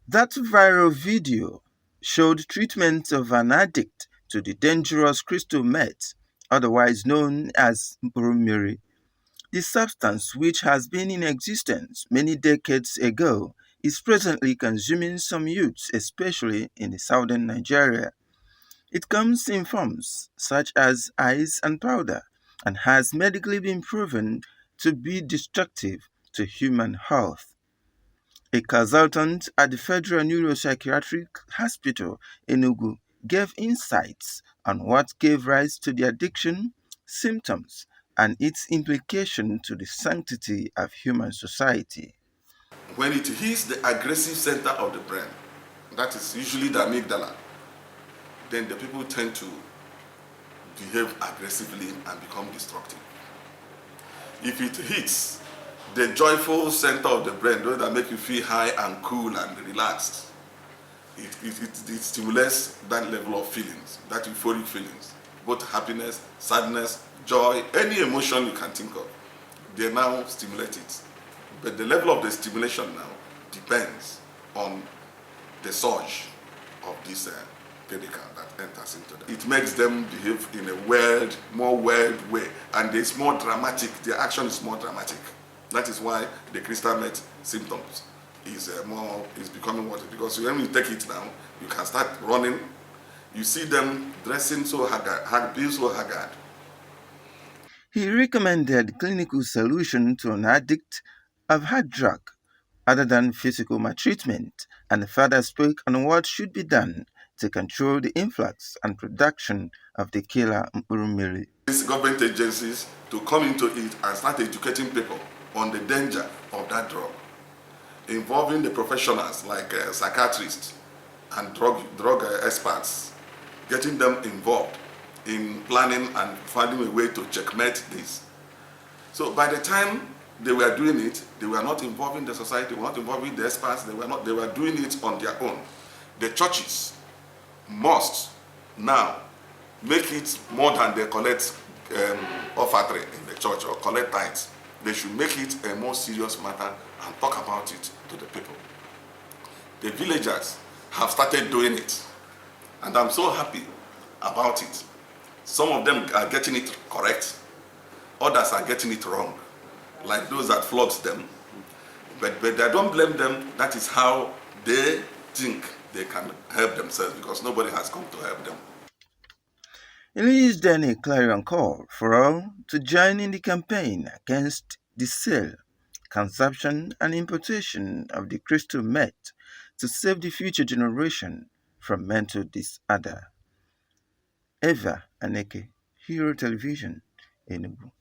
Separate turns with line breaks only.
That viral video showed treatment of an addict to the dangerous crystal meth, otherwise known as bromiri. The substance, which has been in existence many decades ago, is presently consuming some youths, especially in the southern Nigeria. It comes in forms such as ice and powder and has medically been proven to be destructive to human health. A consultant at the Federal Neuropsychiatric Hospital in Enugu gave insights on what gave rise to the addiction, symptoms, and its implication to the sanctity of human society.
When it hits the aggressive center of the brain, that is usually the amygdala, then the people tend to behave aggressively and become destructive. If it hits the joyful center of the brain, those that make you feel high and cool and relaxed, it stimulates that level of feelings, that euphoric feelings, both happiness, sadness, joy, any emotion you can think of. They now stimulate it. But the level of the stimulation now depends on the surge of this chemical that enters into them. It makes them behave in a more weird way, and it's more dramatic. The action is more dramatic. That is why the crystal meth symptoms is becoming worse, because when you take it now, you can start running. You see them dressing so haggard, being so haggard.
He recommended clinical solution to an addict of hard drug other than physical maltreatment and further spoke on what should be done to control the influx and production of the killer Murumiri.
These government agencies to come into it and start educating people on the danger of that drug, involving the professionals like psychiatrists and drug experts, getting them involved in planning and finding a way to checkmate this. So by the time they were doing it, they were not involving the society, they were not involving the experts, they were doing it on their own. The churches must now make it more than they collect offertory in the church or collect tithes. They should make it a more serious matter and talk about it to the people. The villagers have started doing it, and I'm so happy about it. Some of them are getting it correct, others are getting it wrong, like those that flogged them. But I don't blame them. That is how they think they can help themselves, because nobody has come to help them.
It is then a clarion call for all to join in the campaign against the sale, consumption, and importation of the crystal meth to save the future generation from mental disorder. Eva Aneke, Hero Television, Enugu.